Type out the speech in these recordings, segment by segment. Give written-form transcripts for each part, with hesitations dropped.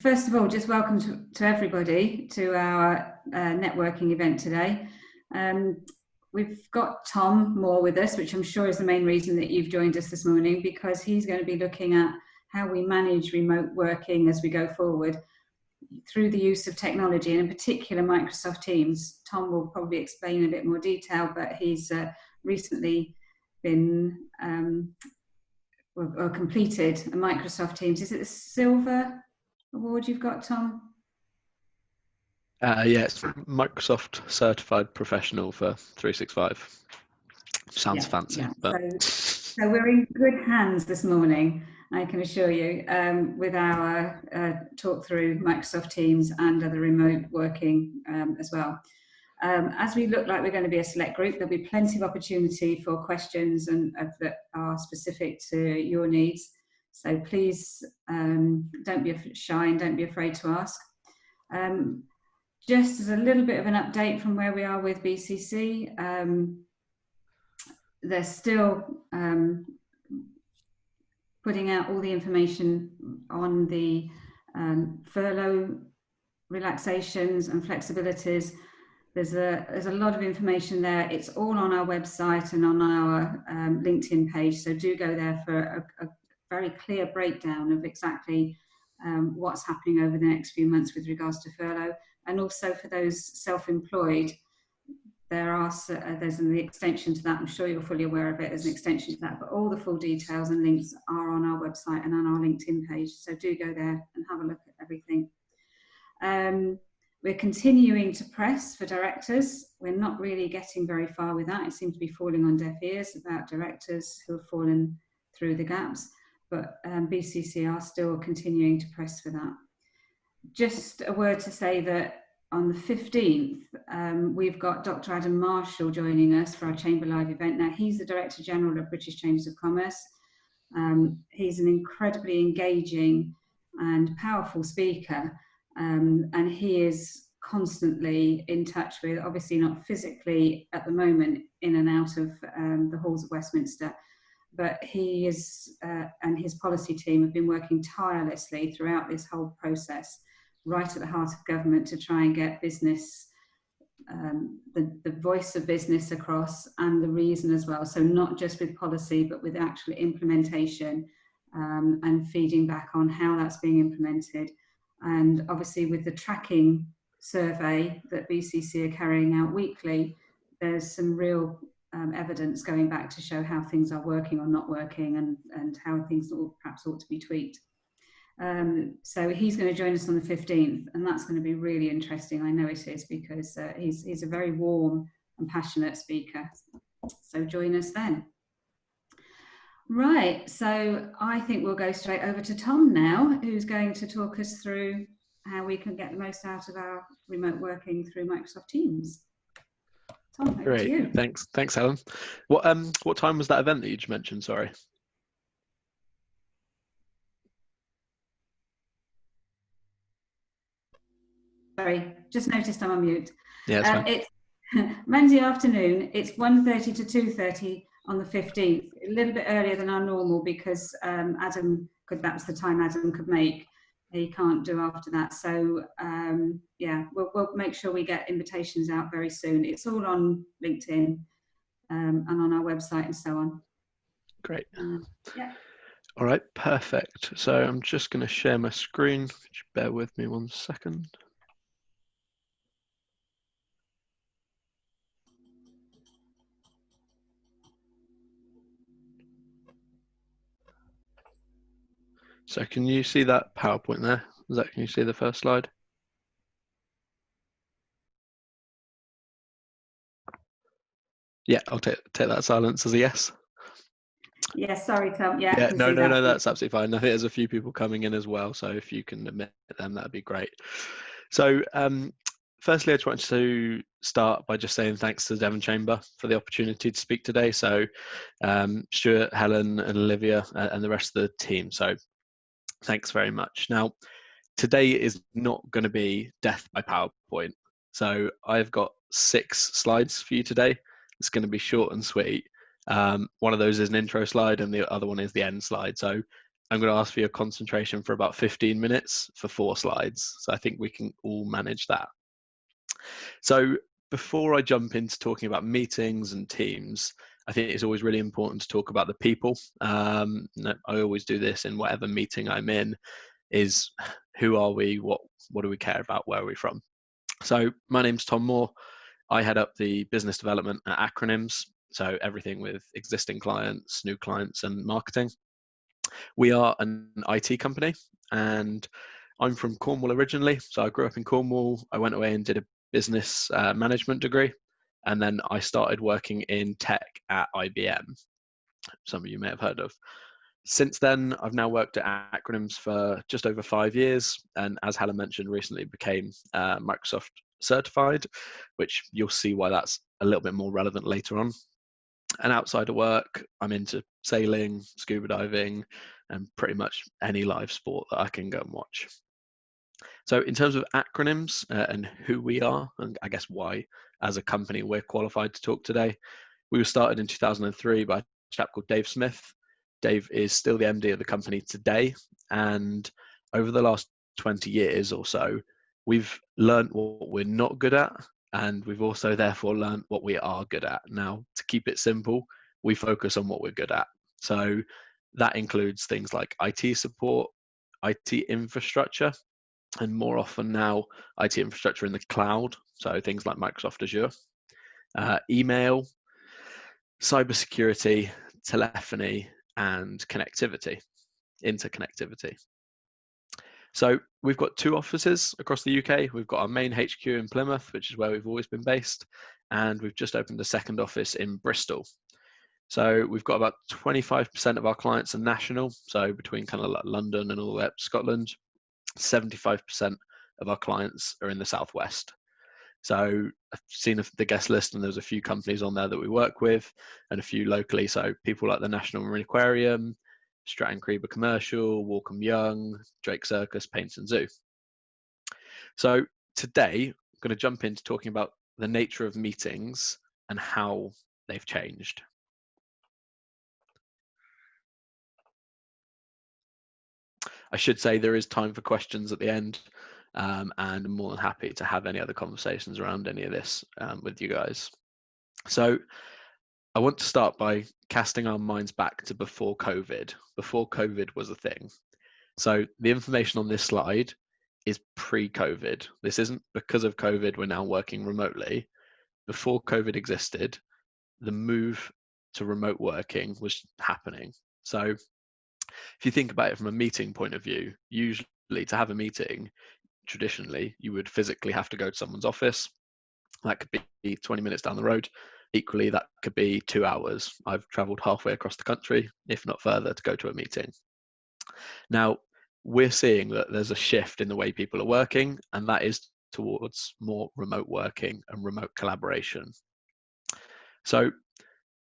First of all, just welcome to everybody to our networking event today. We've got Tom Moore with us, which I'm sure is the main reason that you've joined us this morning, because he's going to be looking at how we manage remote working as we go forward through the use of technology, and in particular Microsoft Teams. Tom will probably explain in a bit more detail, but he's recently been completed a Microsoft Teams. Is it the Silver Award you've got, Tom? Yeah, it's Microsoft Certified Professional for 365. Sounds fancy, yeah. but so we're in good hands this morning, I can assure you, with our talk through Microsoft Teams and other remote working as well. As we look like we're going to be a select group, there'll be plenty of opportunity for questions that are specific to your needs. So please don't be shy and don't be afraid to ask. Just as a little bit of an update from where we are with BCC, they're still putting out all the information on the furlough relaxations and flexibilities. There's a lot of information there. It's all on our website and on our LinkedIn page, so do go there for a very clear breakdown of exactly what's happening over the next few months with regards to furlough. And also for those self-employed, there's an extension to that. I'm sure you're fully aware of it. There's an extension to that, but all the full details and links are on our website and on our LinkedIn page. So do go there and have a look at everything. We're continuing to press for directors. We're not really getting very far with that. It seems to be falling on deaf ears about directors who have fallen through the gaps, but BCC are still continuing to press for that. Just a word to say that on the 15th, we've got Dr. Adam Marshall joining us for our Chamber Live event. Now, he's the Director General of British Chambers of Commerce. He's an incredibly engaging and powerful speaker, and he is constantly in touch with, obviously not physically at the moment, in and out of the halls of Westminster, but he is and his policy team have been working tirelessly throughout this whole process, right at the heart of government, to try and get business, the voice of business across, and the reason as well. So not just with policy, but with actual implementation and feeding back on how that's being implemented. And obviously with the tracking survey that BCC are carrying out weekly, there's some real evidence going back to show how things are working or not working, and how things perhaps ought to be tweaked. So he's going to join us on the 15th, and that's going to be really interesting. I know it is, because he's a very warm and passionate speaker. So join us then. Right, so I think we'll go straight over to Tom now, who's going to talk us through how we can get the most out of our remote working through Microsoft Teams. Tom, over to you. Thanks, Helen. What time was that event that you just mentioned? Sorry. Sorry, just noticed I'm on mute. Yeah, it's Wednesday afternoon. It's 1:30 to 2:30 on the 15th, a little bit earlier than our normal, because that was the time Adam could make. He can't do after that. So yeah, we'll make sure we get invitations out very soon. It's all on LinkedIn and on our website and so on. Great. Yeah. All right, perfect. So I'm just going to share my screen. Just bear with me 1 second. So can you see that PowerPoint there? Can you see the first slide? Yeah, I'll take that silence as a yes. Yes, sorry, Tom. Yeah, no, that's absolutely fine. I think there's a few people coming in as well, so if you can admit them, that'd be great. So firstly, I just wanted to start by just saying thanks to the Devon Chamber for the opportunity to speak today. So Stuart, Helen and Olivia and the rest of the team. So thanks very much. Now, today is not going to be death by PowerPoint. So I've got 6 slides for you today. It's going to be short and sweet. One of those is an intro slide and the other one is the end slide. So I'm going to ask for your concentration for about 15 minutes for 4 slides. So I think we can all manage that. So before I jump into talking about meetings and teams, I think it's always really important to talk about the people. I always do this in whatever meeting I'm in, is who are we, what do we care about, where are we from? So my name's Tom Moore. I head up the business development at Acronyms, so everything with existing clients, new clients, and marketing. We are an IT company, and I'm from Cornwall originally. So I grew up in Cornwall. I went away and did a business management degree, and then I started working in tech at IBM. Some of you may have heard of. Since then, I've now worked at Acronyms for just over 5 years, and as Helen mentioned, recently became Microsoft certified, which you'll see why that's a little bit more relevant later on. And outside of work, I'm into sailing, scuba diving, and pretty much any live sport that I can go and watch. So in terms of Acronyms and who we are, and I guess why as a company we're qualified to talk today, we were started in 2003 by a chap called Dave Smith. Dave is still the MD of the company today, and over the last 20 years or so, we've learned what we're not good at, and we've also therefore learned what we are good at. Now, to keep it simple, we focus on what we're good at. So that includes things like IT support, IT infrastructure, and more often now, IT infrastructure in the cloud, so things like Microsoft Azure, email, cybersecurity, telephony, and connectivity, interconnectivity. So we've got 2 offices across the UK. We've got our main HQ in Plymouth, which is where we've always been based, and we've just opened a second office in Bristol. So we've got about 25% of our clients are national, so between kind of like London and all the way up to Scotland. 75% of our clients are in the southwest. So I've seen the guest list, and there's a few companies on there that we work with, and a few locally. So people like the National Marine Aquarium, Stratton Creeber Commercial, Walcombe Young, Drake Circus, Paints and Zoo. So today I'm going to jump into talking about the nature of meetings and how they've changed. I should say there is time for questions at the end, and I'm more than happy to have any other conversations around any of this with you guys. So I want to start by casting our minds back to before COVID was a thing. So the information on this slide is pre-COVID. This isn't because of COVID, we're now working remotely. Before COVID existed, the move to remote working was happening. So if you think about it from a meeting point of view, usually to have a meeting, traditionally, you would physically have to go to someone's office. That could be 20 minutes down the road. Equally, that could be 2 hours. I've traveled halfway across the country, if not further, to go to a meeting. Now, we're seeing that there's a shift in the way people are working, and that is towards more remote working and remote collaboration. So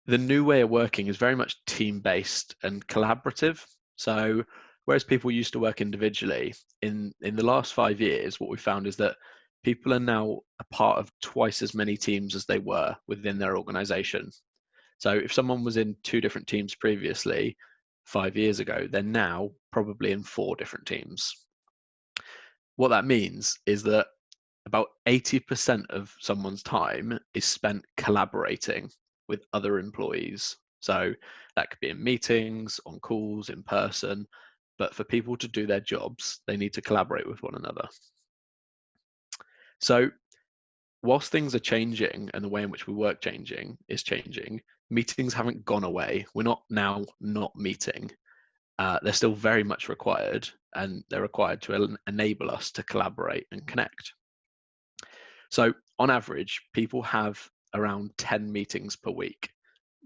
the new way of working is very much team-based and collaborative. So whereas people used to work individually, in the last 5 years, what we found is that people are now a part of twice as many teams as they were within their organization. So if someone was in 2 different teams previously 5 years ago, they're now probably in 4 different teams. What that means is that about 80% of someone's time is spent collaborating with other employees. So that could be in meetings, on calls, in person. But for people to do their jobs, they need to collaborate with one another. So whilst things are changing and the way in which we work is changing, meetings haven't gone away. We're not now not meeting. They're still very much required, and they're required to enable us to collaborate and connect. So on average, people have around 10 meetings per week.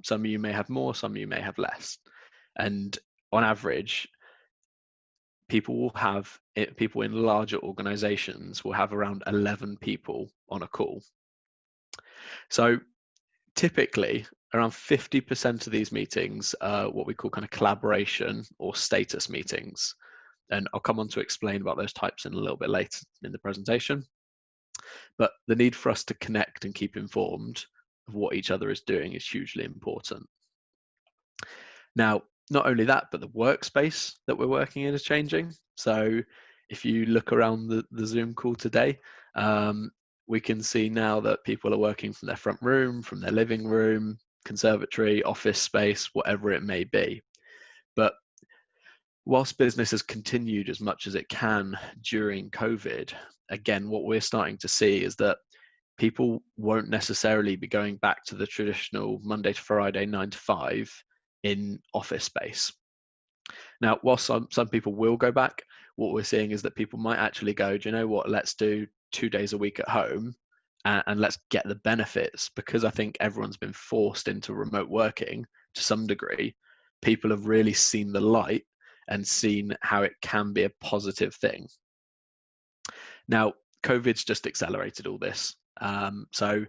Some of you may have more, some of you may have less. And on average, people in larger organizations will have around 11 people on a call. So typically, around 50% of these meetings are what we call kind of collaboration or status meetings. And I'll come on to explain about those types in a little bit later in the presentation. But the need for us to connect and keep informed of what each other is doing is hugely important. Now, Not only that, but the workspace that we're working in is changing. So if you look around the Zoom call today, we can see now that people are working from their front room, from their living room, conservatory, office space, whatever it may be. But whilst business has continued as much as it can during COVID, again, what we're starting to see is that people won't necessarily be going back to the traditional Monday to Friday 9 to 5 in office space. Now, while some people will go back, what we're seeing is that people might actually go, do you know what, let's do 2 days a week at home and let's get the benefits, because I think everyone's been forced into remote working to some degree. People have really seen the light and seen how it can be a positive thing. Now, COVID's just accelerated all this. So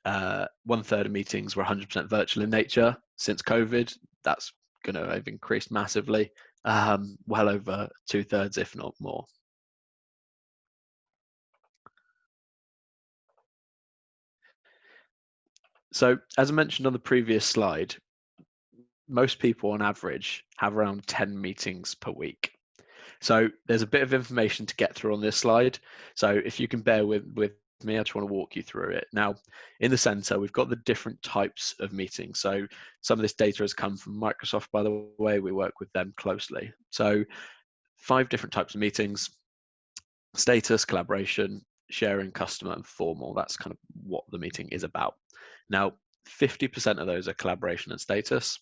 1/3 of meetings were 100% virtual in nature. Since COVID, that's going to have increased massively, well over 2/3, if not more. So as I mentioned on the previous slide, most people on average have around 10 meetings per week. So there's a bit of information to get through on this slide. So if you can bear with me, I just want to walk you through it. Now, in the center, we've got the different types of meetings. So some of this data has come from Microsoft, by the way. We work with them closely. So 5 different types of meetings: status, collaboration, sharing, customer, and formal. That's kind of what the meeting is about. Now, 50% of those are collaboration and status.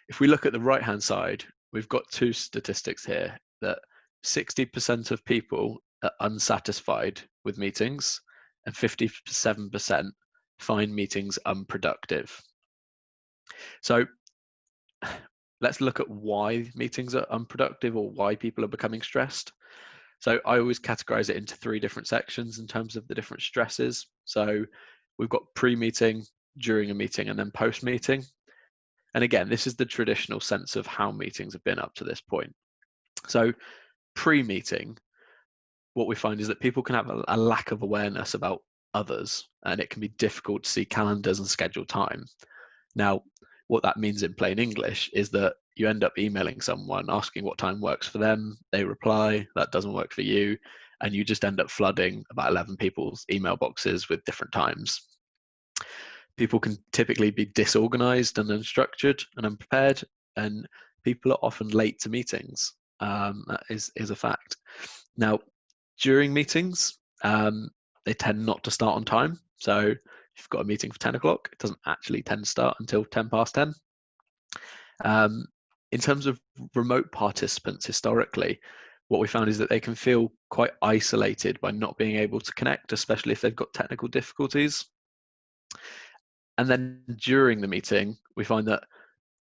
If we look at the right-hand side, we've got 2 statistics here, that 60% of people are unsatisfied with meetings and 57% find meetings unproductive. So let's look at why meetings are unproductive, or why people are becoming stressed. So I always categorize it into 3 different sections in terms of the different stresses. So we've got pre-meeting, during a meeting, and then post-meeting. And again, this is the traditional sense of how meetings have been up to this point. So pre-meeting, what we find is that people can have a lack of awareness about others, and it can be difficult to see calendars and schedule time. Now, what that means in plain English is that you end up emailing someone asking what time works for them. They reply, that doesn't work for you. And you just end up flooding about 11 people's email boxes with different times. People can typically be disorganized and unstructured and unprepared, and people are often late to meetings. That is a fact. Now, during meetings, they tend not to start on time. So if you've got a meeting for 10 o'clock, it doesn't actually tend to start until 10 past 10. In terms of remote participants, historically, what we found is that they can feel quite isolated by not being able to connect, especially if they've got technical difficulties. And then during the meeting, we find that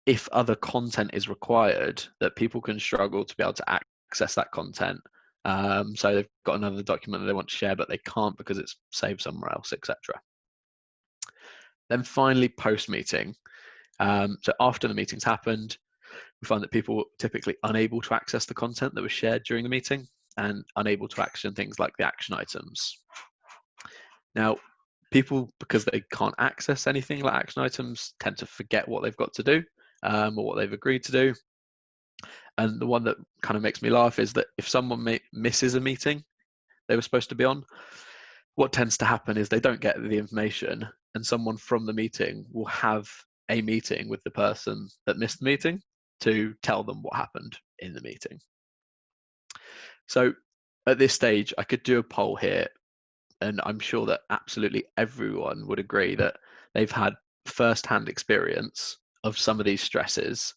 if other content is required, that people can struggle to be able to access that content. So they've got another document that they want to share, but they can't because it's saved somewhere else, etc. Then finally, post-meeting. So after the meeting's happened, we find that people are typically unable to access the content that was shared during the meeting and unable to action things like the action items. Now, people, because they can't access anything like action items, tend to forget what they've got to do, or what they've agreed to do. And the one that kind of makes me laugh is that if someone misses a meeting they were supposed to be on, what tends to happen is they don't get the information, and someone from the meeting will have a meeting with the person that missed the meeting to tell them what happened in the meeting. So at this stage, I could do a poll here, and I'm sure that absolutely everyone would agree that they've had first-hand experience of some of these stresses.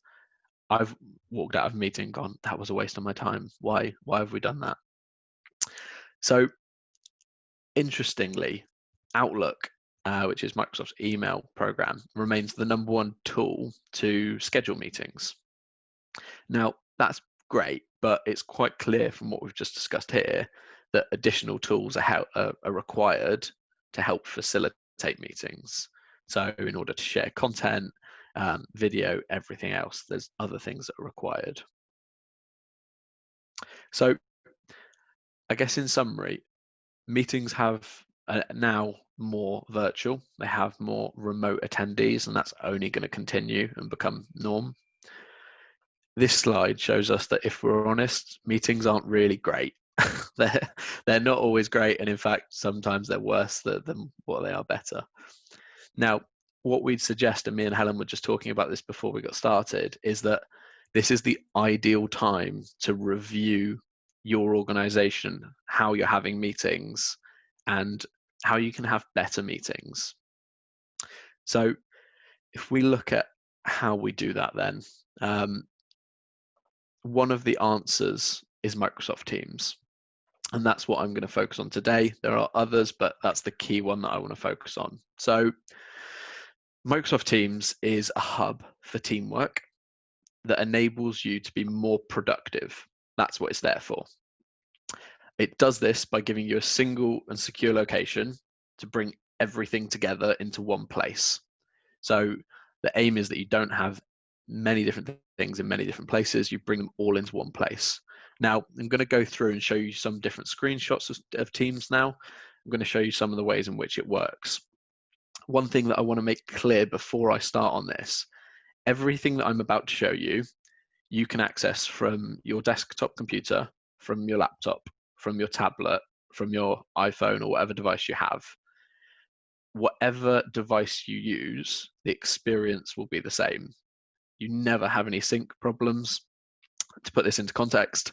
I've walked out of a meeting and gone, that was a waste of my time. Why have we done that? So interestingly, Outlook, which is Microsoft's email program, remains the #1 tool to schedule meetings. Now, that's great, but it's quite clear from what we've just discussed here that additional tools are required to help facilitate meetings. So in order to share content, video, everything else, there's other things that are required. So I guess in summary, meetings have now more virtual, they have more remote attendees, and that's only going to continue and become norm. this slide shows us that if we're honest, meetings aren't really great. they're not always great, and in fact, sometimes they're worse than what they are better. Now, what we'd suggest, and me and Helen were just talking about this before we got started, is that this is the ideal time to review your organization, how you're having meetings, and how you can have better meetings. So if we look at how we do that, then one of the answers is Microsoft Teams. And that's what I'm going to focus on today. There are others, but that's the key one that I want to focus on. So Microsoft Teams is a hub for teamwork that enables you to be more productive. That's what it's there for. It does this by giving you a single and secure location to bring everything together into one place. So the aim is that you don't have many different things in many different places. You bring them all into one place. Now, I'm going to go through and show you some different screenshots of Teams now. I'm going to show you some of the ways in which it works. One thing that I want to make clear before I start on this, everything that I'm about to show you, you can access from your desktop computer, from your laptop, from your tablet, from your iPhone or whatever device you have. Whatever device you use, the experience will be the same. You never have any sync problems. To put this into context,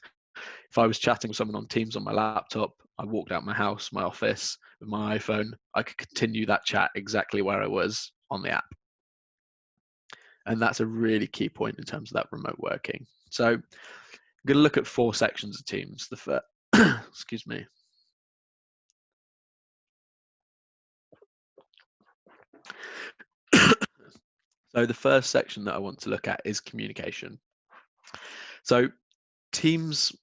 if I was chatting with someone on Teams on my laptop, I walked out my house, my office with my iPhone, I could continue that chat exactly where I was on the app. And that's a really key point in terms of that remote working. So I'm going to look at 4 sections of Teams. The first, excuse me. So the first section that I want to look at is communication. So Teams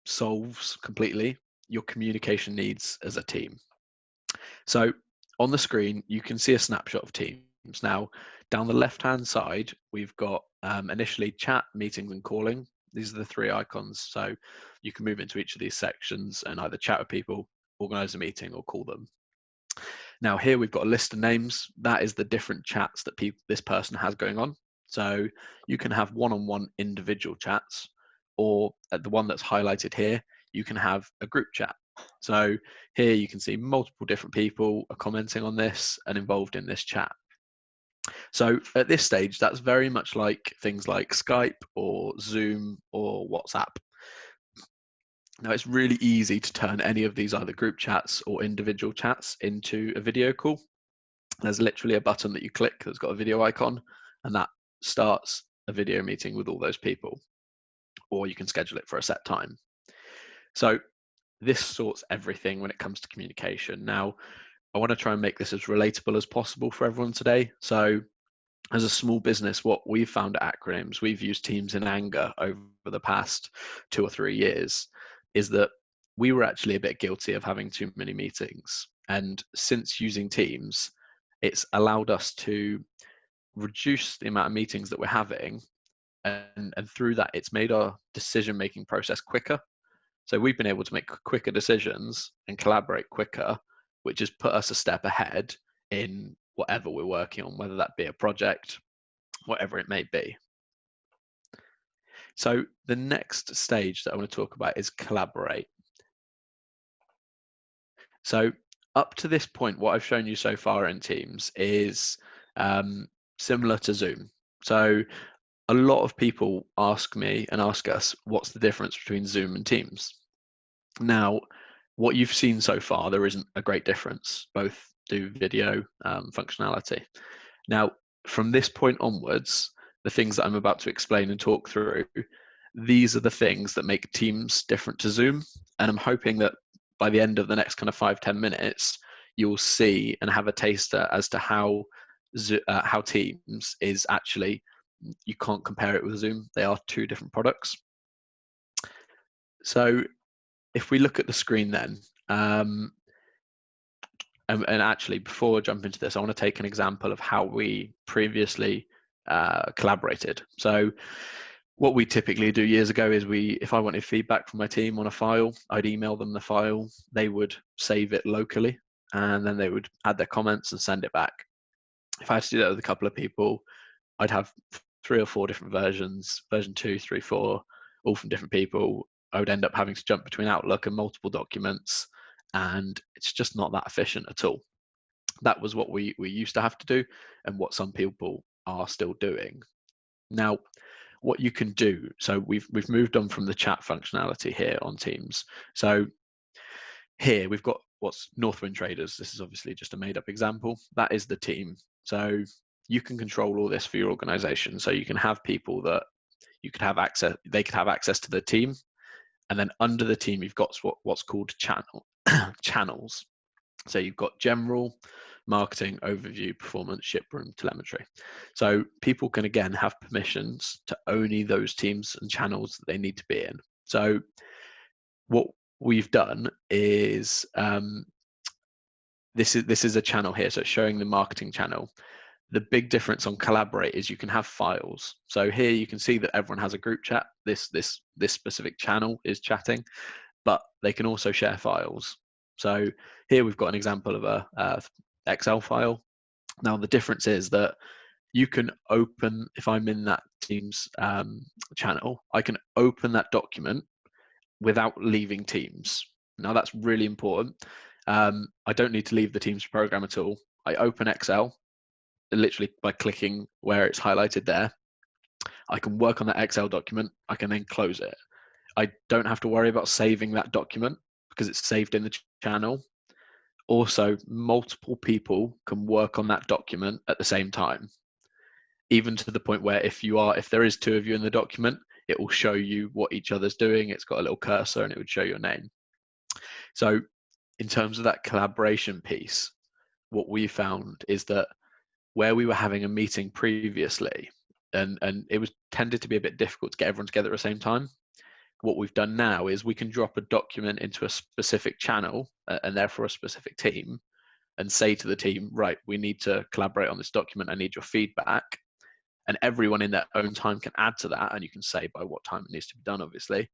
solves completely your communication needs as a team. So on the screen, you can see a snapshot of Teams. Now, down the left-hand side, we've got initially chat, meetings, and calling. These are the 3 icons. So you can move into each of these sections and either chat with people, organize a meeting, or call them. Now here we've got a list of names. That is the different chats that this person has going on. So you can have one-on-one individual chats, or at the one that's highlighted here, you can have a group chat. So here you can see multiple different people are commenting on this and involved in this chat. So at this stage, that's very much like things like Skype or Zoom or WhatsApp. Now it's really easy to turn any of these either group chats or individual chats into a video call. There's literally a button that you click that's got a video icon, and that starts a video meeting with all those people, or you can schedule it for a set time. So this sorts everything when it comes to communication. Now, I want to try and make this as relatable as possible for everyone today. So as a small business, what we've found at Acronyms, we've used Teams in anger over the past 2 or 3 years, is that we were actually a bit guilty of having too many meetings. And since using Teams, it's allowed us to reduce the amount of meetings that we're having. And through that, it's made our decision-making process quicker. So we've been able to make quicker decisions and collaborate quicker, which has put us a step ahead in whatever we're working on, whether that be a project, whatever it may be. So the next stage that I want to talk about is collaborate. So up to this point, what I've shown you so far in Teams is similar to Zoom. So a lot of people ask me and ask us, what's the difference between Zoom and Teams? Now, what you've seen so far, there isn't a great difference. Both do video functionality. Now, from this point onwards, the things that I'm about to explain and talk through, these are the things that make Teams different to Zoom. And I'm hoping that by the end of the next kind of 5-10 minutes, you'll see and have a taster as to how Teams is actually, you can't compare it with Zoom. They are 2 different products. So if we look at the screen then, and actually before I jump into this, I want to take an example of how we previously collaborated. So what we typically do years ago is if I wanted feedback from my team on a file, I'd email them the file, they would save it locally, and then they would add their comments and send it back. If I had to do that with a couple of people, I'd have 3 or 4 different versions, version 2, 3, 4, all from different people. I would end up having to jump between Outlook and multiple documents, and it's just not that efficient at all. That was what we used to have to do, and what some people are still doing. Now, what you can do, so we've moved on from the chat functionality here on Teams. So here we've got what's Northwind Traders. This is obviously just a made up example. That is the team. So you can control all this for your organization. So you can have people that you could have access, they could have access to the team. And then under the team, you've got what's called channels. So you've got general, marketing, overview, performance, shiproom, telemetry. So people can again have permissions to only those teams and channels that they need to be in. So what we've done is this is a channel here, so it's showing the marketing channel. The big difference on Collaborate is you can have files. So here you can see that everyone has a group chat. This specific channel is chatting, but they can also share files. So here we've got an example of a Excel file. Now the difference is that you can open, if I'm in that Teams channel, I can open that document without leaving Teams. Now that's really important. I don't need to leave the Teams program at all. I open Excel, literally by clicking where it's highlighted there. I can work on that Excel document. I can then close it. I don't have to worry about saving that document because it's saved in the channel. Also, multiple people can work on that document at the same time, even to the point where if there is 2 of you in the document, it will show you what each other's doing. It's got a little cursor and it would show your name. So in terms of that collaboration piece, what we found is that where we were having a meeting previously, and it was tended to be a bit difficult to get everyone together at the same time, what we've done now is we can drop a document into a specific channel and therefore a specific team, and say to the team, right, we need to collaborate on this document. I need your feedback. And everyone in their own time can add to that, and you can say by what time it needs to be done, obviously.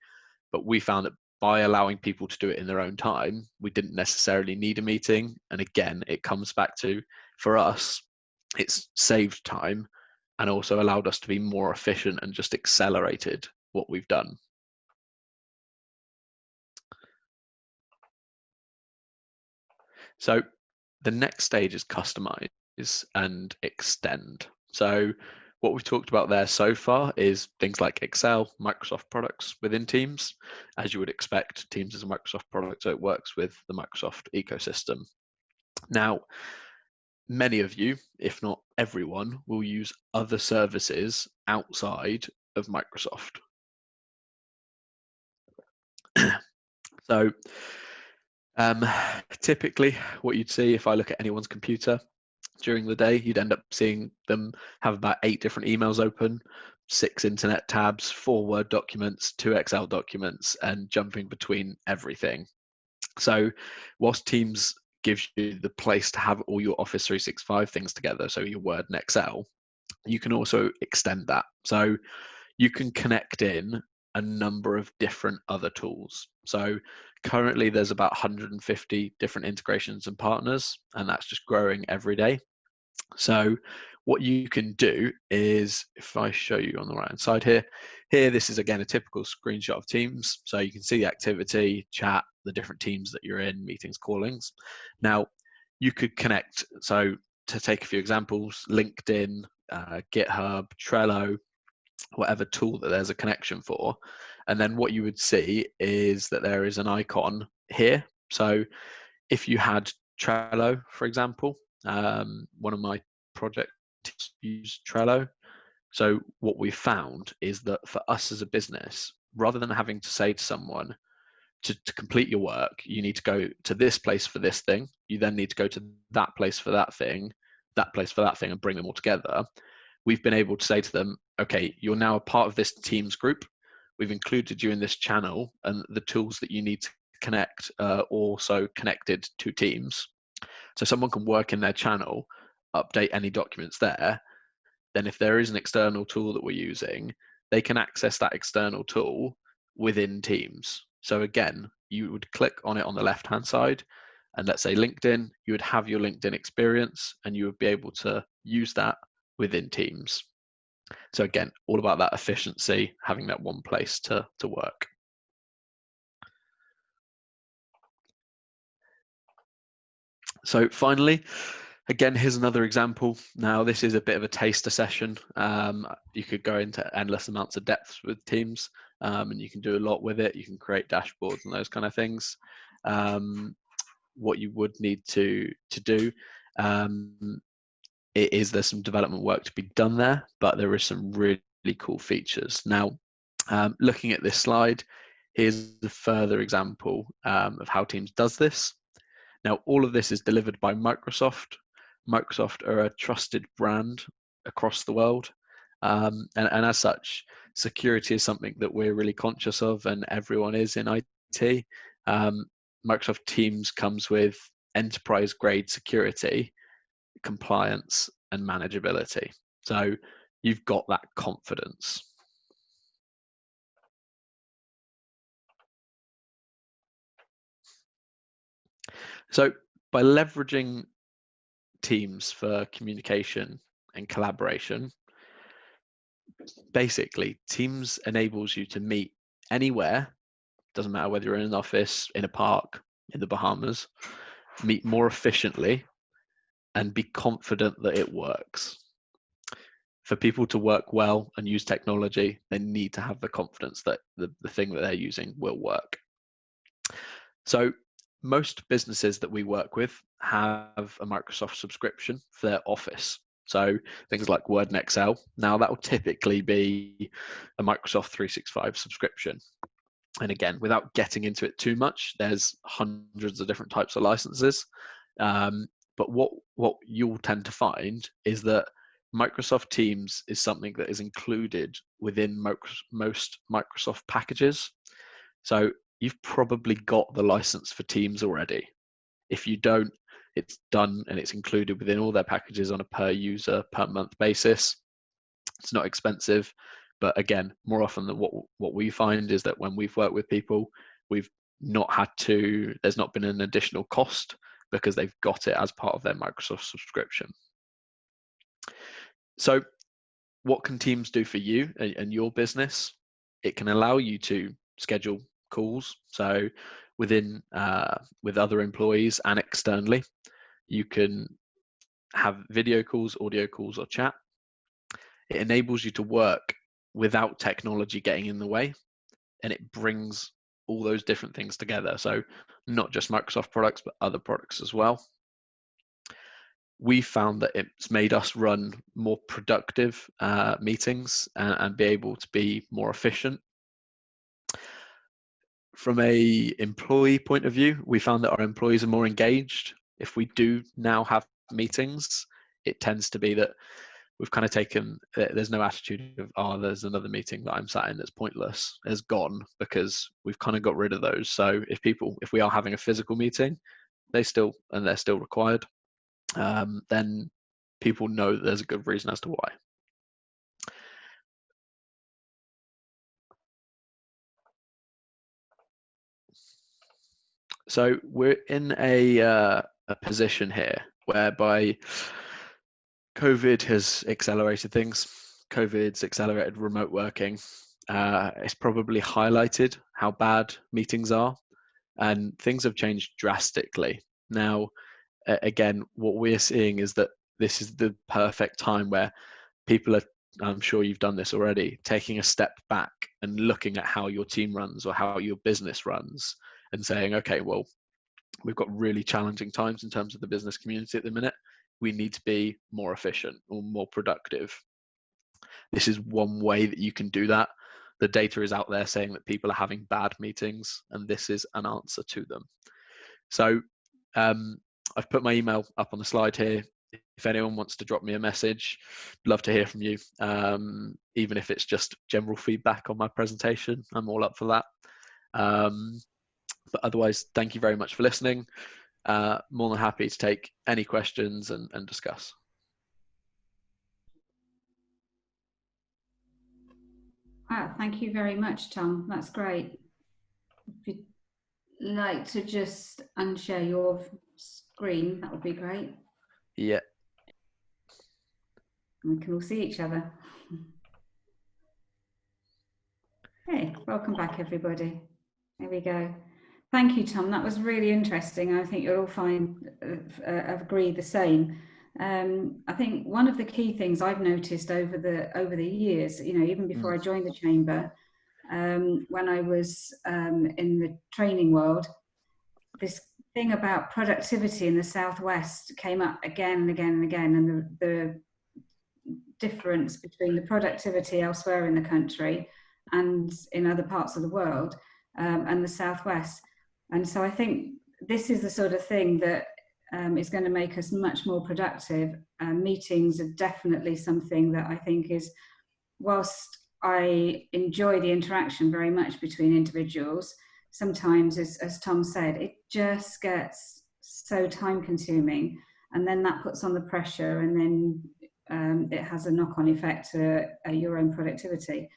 But we found that by allowing people to do it in their own time, we didn't necessarily need a meeting. And again, it comes back to, for us, it's saved time and also allowed us to be more efficient and just accelerated what we've done. So the next stage is customize and extend. So what we've talked about there so far is things like Excel, Microsoft products within Teams. As you would expect, Teams is a Microsoft product, so it works with the Microsoft ecosystem. Now, many of you, if not everyone, will use other services outside of Microsoft. So typically what you'd see if I look at anyone's computer during the day, you'd end up seeing them have about 8 different emails open, 6 internet tabs, 4 Word documents, 2 Excel documents, and jumping between everything. So whilst Teams gives you the place to have all your Office 365 things together, so your Word and Excel, you can also extend that. So you can connect in a number of different other tools. So currently there's about 150 different integrations and partners, and that's just growing every day. So what you can do is, if I show you on the right hand side here, this is again a typical screenshot of Teams. So you can see the activity, chat, the different teams that you're in, meetings, callings. Now you could connect, so to take a few examples, LinkedIn, GitHub, Trello, whatever tool that there's a connection for. And then what you would see is that there is an icon here. So if you had Trello, for example, one of my projects use Trello. So what we found is that for us as a business, rather than having to say to someone, to complete your work, you need to go to this place for this thing. You then need to go to that place for that thing, that place for that thing, and bring them all together. We've been able to say to them, okay, you're now a part of this Teams group. We've included you in this channel, and the tools that you need to connect are also connected to Teams. So someone can work in their channel, update any documents there. Then if there is an external tool that we're using, they can access that external tool within Teams. So again, you would click on it on the left-hand side, and let's say LinkedIn, you would have your LinkedIn experience, and you would be able to use that within Teams. So again, all about that efficiency, having that one place to work. So finally, again, here's another example. Now, this is a bit of a taster session. You could go into endless amounts of depth with Teams, and you can do a lot with it. You can create dashboards and those kind of things. What you would need to do there's some development work to be done there, but there is some really cool features. Now, looking at this slide, here's a further example of how Teams does this. Now, all of this is delivered by Microsoft. Microsoft are a trusted brand across the world. And as such, security is something that we're really conscious of, and everyone is in IT. Microsoft Teams comes with enterprise-grade security, compliance, and manageability. So you've got that confidence. So by leveraging Teams for communication and collaboration, basically Teams enables you to meet anywhere. Doesn't matter whether you're in an office, in a park, in the Bahamas, meet more efficiently and be confident that it works. For people to work well and use technology, they need to have the confidence that the thing that they're using will work. So most businesses that we work with have a Microsoft subscription for their office. So things like Word and Excel. Now that will typically be a Microsoft 365 subscription. And again, without getting into it too much, there's hundreds of different types of licenses. But what you'll tend to find is that Microsoft Teams is something that is included within most Microsoft packages. So you've probably got the license for Teams already. If you don't, it's done and it's included within all their packages on a per user, per month basis. It's not expensive, but again, more often than what we find is that when we've worked with people, we've not had to, there's not been an additional cost because they've got it as part of their Microsoft subscription. So what can Teams do for you and your business? It can allow you to schedule calls. So within with other employees and externally, you can have video calls, audio calls, or chat. It enables you to work without technology getting in the way, and it brings all those different things together. So not just Microsoft products, but other products as well. We found that it's made us run more productive meetings and be able to be more efficient. From a employee point of view, we found that our employees are more engaged. If we do now have meetings, it tends to be that we've kind of taken, there's no attitude of, oh, there's another meeting that I'm sat in that's pointless. It's gone because we've kind of got rid of those. So if we are having a physical meeting, they're still required, then people know that there's a good reason as to why. So we're in a position here whereby COVID has accelerated things. COVID's accelerated remote working. It's probably highlighted how bad meetings are, and things have changed drastically. Now, again, what we're seeing is that this is the perfect time where people are, I'm sure you've done this already, taking a step back and looking at how your team runs or how your business runs and saying, okay, well, we've got really challenging times in terms of the business community at the minute. We need to be more efficient or more productive. This is one way that you can do that. The data is out there saying that people are having bad meetings, and this is an answer to them. So I've put my email up on the slide here. If anyone wants to drop me a message, love to hear from you. Even if it's just general feedback on my presentation, I'm all up for that. But otherwise, thank you very much for listening. More than happy to take any questions and discuss. Wow, thank you very much, Tom. That's great. If you'd like to just unshare your screen, that would be great. Yeah. We can all see each other. Hey, welcome back, everybody. There we go. Thank you, Tom. That was really interesting. I think you'll all find agree the same. I think one of the key things I've noticed over the years, even before I joined the chamber, when I was in the training world, this thing about productivity in the Southwest came up again and again and again, and the difference between the productivity elsewhere in the country and in other parts of the world, and the Southwest. And so I think this is the sort of thing that is going to make us much more productive. Meetings are definitely something that I think is, whilst I enjoy the interaction very much between individuals, sometimes, as Tom said, it just gets so time consuming, and then that puts on the pressure, and then it has a knock-on effect to your own productivity.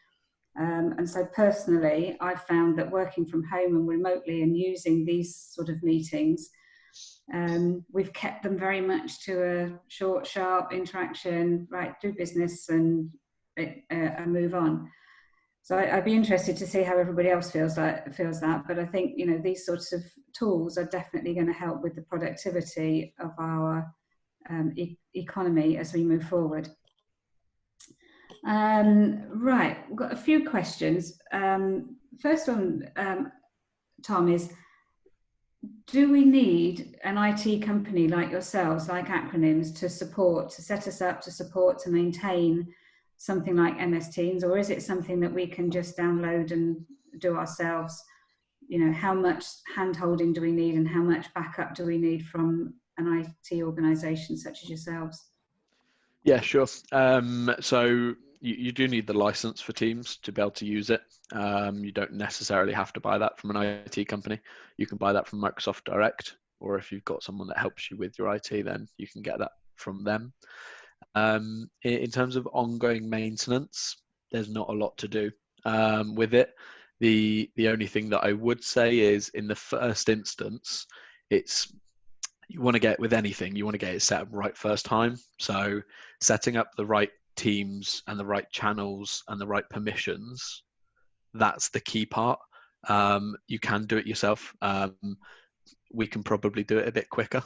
And so personally, I've found that working from home and remotely and using these sort of meetings, we've kept them very much to a short, sharp interaction, right, do business and move on. So I'd be interested to see how everybody else feels that. But I think, these sorts of tools are definitely going to help with the productivity of our economy as we move forward. Right, we've got a few questions. First one, Tom, is do we need an IT company like yourselves, like Acronyms, to set us up, to support, to maintain something like MS Teams, or is it something that we can just download and do ourselves? How much hand-holding do we need, and how much backup do we need from an IT organisation such as yourselves? Yeah, sure. So you do need the license for Teams to be able to use it. You don't necessarily have to buy that from an IT company. You can buy that from Microsoft Direct, or if you've got someone that helps you with your IT, then you can get that from them. In terms of ongoing maintenance, there's not a lot to do with it. The only thing that I would say is, in the first instance, you want to get with anything, you want to get it set up right first time. So setting up the right teams and the right channels and the right permissions, that's the key part. You can do it yourself. We can probably do it a bit quicker,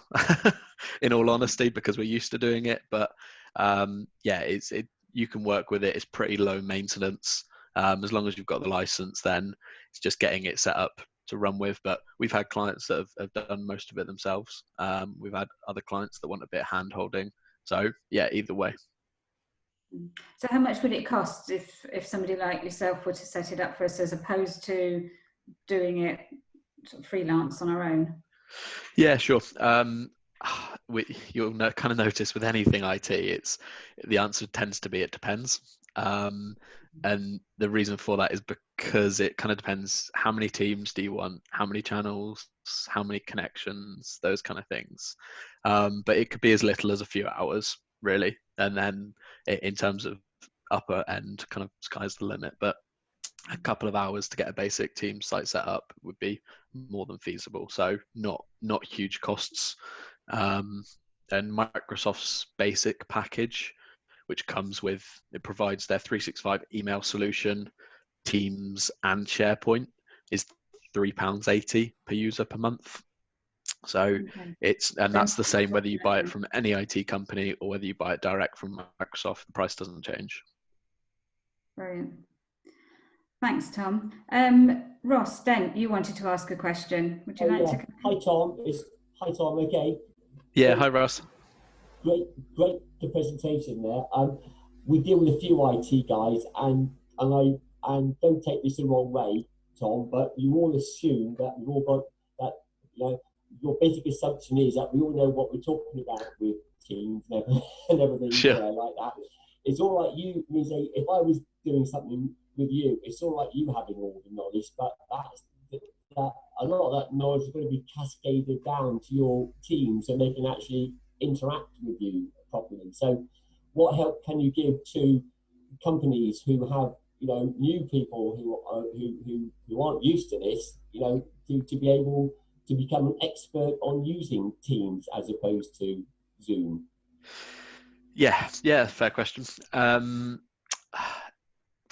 in all honesty, because we're used to doing it. But yeah, you can work with it. It's pretty low maintenance. As long as you've got the license, then it's just getting it set up to run with. But we've had clients that have done most of it themselves. We've had other clients that want a bit of hand holding. So yeah, either way. So how much would it cost if somebody like yourself were to set it up for us, as opposed to doing it sort of freelance on our own? Yeah, sure. You'll kind of notice with anything IT, the answer tends to be it depends. And the reason for that is because it kind of depends: how many teams do you want, how many channels, how many connections, those kind of things. But it could be as little as a few hours, really. And then in terms of upper end, kind of sky's the limit. But a couple of hours to get a basic team site set up would be more than feasible. So not huge costs. And Microsoft's basic package, which it provides their 365 email solution, Teams, and SharePoint, is £3.80 per user per month. So Okay. that's the same whether you buy it from any IT company or whether you buy it direct from Microsoft. The price doesn't change. Brilliant. Thanks, Tom. Ross Dent, you wanted to ask a question. Would you like to? Hi, Tom. Hi, Tom. Okay. Yeah. Hi, Ross. Great the presentation there. We deal with a few IT guys, and don't take this the wrong way, Tom, but you all assume that we've all got that. Your basic assumption is that we all know what we're talking about with Teams and everything. Sure. Like that. It's all right. If I was doing something with you, it's all right you having all the knowledge, but that a lot of that knowledge is going to be cascaded down to your team so they can actually interact with you properly. So what help can you give to companies who have new people who aren't used to this, to be able to become an expert on using Teams as opposed to Zoom? Yeah, fair question.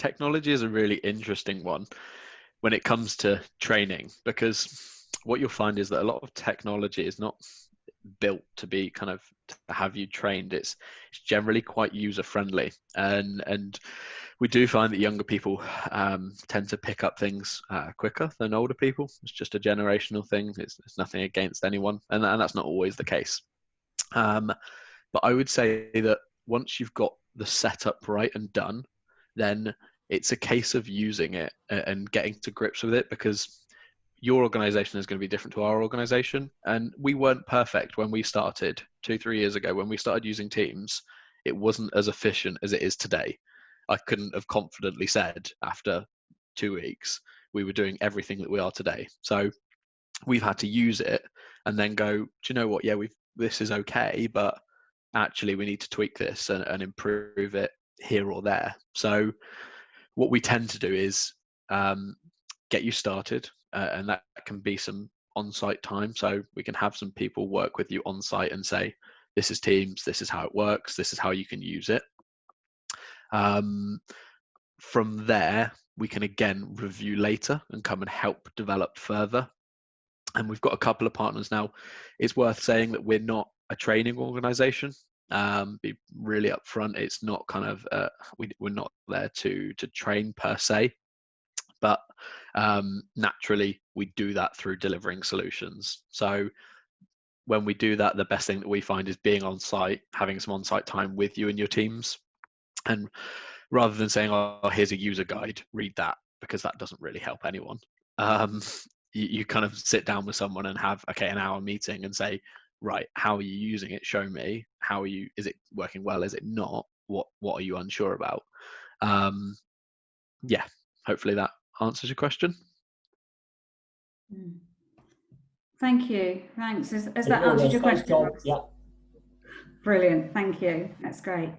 technology is a really interesting one when it comes to training, because what you'll find is that a lot of technology is not built to be kind of to have you trained. It's generally quite user friendly, and we do find that younger people tend to pick up things quicker than older people. It's just a generational thing. It's nothing against anyone, and that's not always the case. But I would say that once you've got the setup right and done, then it's a case of using it and getting to grips with it, because your organization is going to be different to our organization. And we weren't perfect when we started 2-3 years ago. When we started using Teams, it wasn't as efficient as it is today. I couldn't have confidently said after 2 weeks we were doing everything that we are today. So we've had to use it and then go, do you know what? Yeah, this is okay, but actually we need to tweak this and improve it here or there. So what we tend to do is get you started, and that can be some on-site time. So we can have some people work with you on-site and say, this is Teams, this is how it works, this is how you can use it. From there, we can again review later and come and help develop further. And we've got a couple of partners now. It's worth saying that we're not a training organization. Be really upfront. It's not kind of we're not there to train per se, but naturally we do that through delivering solutions. So when we do that, the best thing that we find is being on site, having some on-site time with you and your teams, and rather than saying, oh, here's a user guide, read that, because that doesn't really help anyone. You kind of sit down with someone and have an hour meeting and say, right, how are you using it? Show me. Is it working well? Is it not? What are you unsure about? Yeah, hopefully that answers your question. Thank you. Thanks. Has that answered your question? Yeah. Brilliant. Thank you. That's great.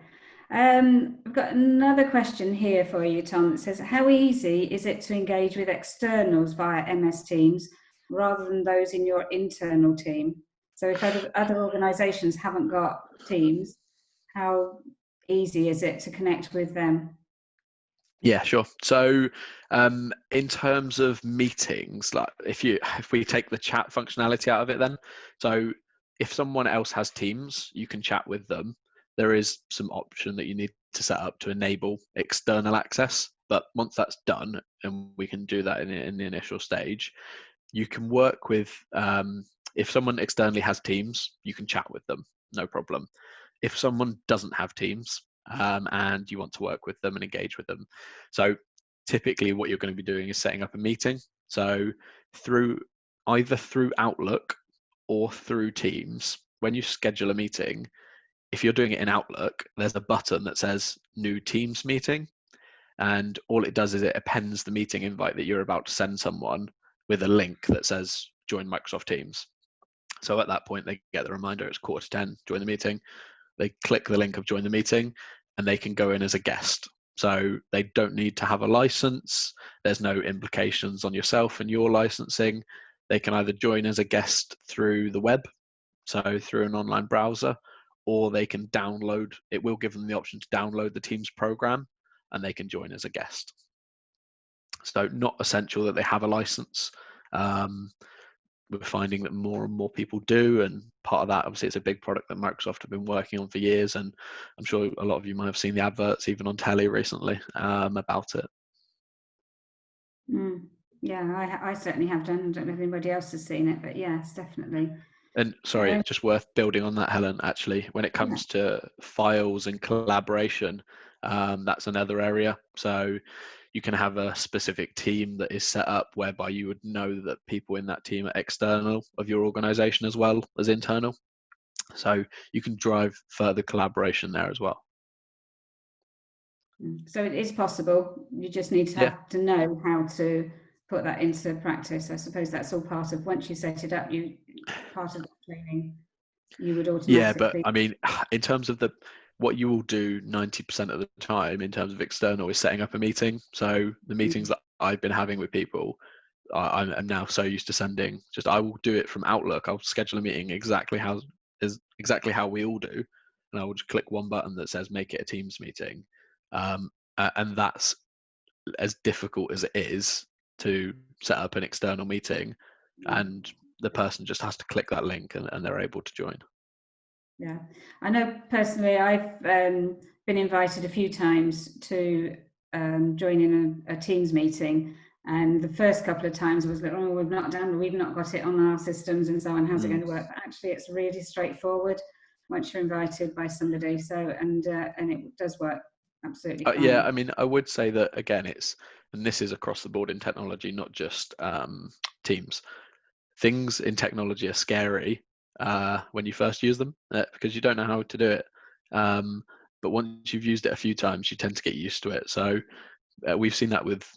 I've got another question here for you, Tom, that says, how easy is it to engage with externals via MS Teams rather than those in your internal team? So if other organisations haven't got Teams, how easy is it to connect with them? Yeah, sure. So in terms of meetings, like if we take the chat functionality out of it, then, so if someone else has Teams, you can chat with them. There is some option that you need to set up to enable external access, but once that's done, and we can do that in the initial stage, you can work with, if someone externally has Teams, you can chat with them, no problem. If someone doesn't have Teams, and you want to work with them and engage with them, so typically what you're going to be doing is setting up a meeting. So either through Outlook or through Teams, when you schedule a meeting, if you're doing it in Outlook, there's a button that says New Teams Meeting, and all it does is it appends the meeting invite that you're about to send someone with a link that says Join Microsoft Teams. So at that point, they get the reminder, it's 9:45, join the meeting. They click the link of join the meeting and they can go in as a guest. So they don't need to have a license. There's no implications on yourself and your licensing. They can either join as a guest through the web, so through an online browser, or they can download. It will give them the option to download the Teams program and they can join as a guest. So not essential that they have a license. We're finding that more and more people do, and part of that, obviously, it's a big product that Microsoft have been working on for years, and I'm sure a lot of you might have seen the adverts even on telly recently about it. Yeah, I certainly have done. I don't know if anybody else has seen it, but yes, definitely. And sorry, just worth building on that, Helen, actually, when it comes to files and collaboration, that's another area. So you can have a specific team that is set up whereby you would know that people in that team are external of your organization as well as internal. So you can drive further collaboration there as well. So it is possible. You just need to have to know how to put that into practice. I suppose that's all part of, once you set it up, part of the training, you would automatically. Yeah, but I mean, in terms of what you will do 90% of the time in terms of external is setting up a meeting. So the meetings that I've been having with people, I'm now so used to sending, I will do it from Outlook. I'll schedule a meeting exactly how we all do. And I will just click one button that says make it a Teams meeting. And that's as difficult as it is to set up an external meeting, and the person just has to click that link and they're able to join. Yeah, I know personally I've been invited a few times to join in a Teams meeting, and the first couple of times I was like, oh, we've not got it on our systems and so on, how's it going to work? But actually it's really straightforward once you're invited by somebody, so and it does work absolutely fine. Yeah, I mean, I would say that again, and this is across the board in technology, not just Teams. Things in technology are scary when you first use them because you don't know how to do it. But once you've used it a few times, you tend to get used to it. So we've seen that with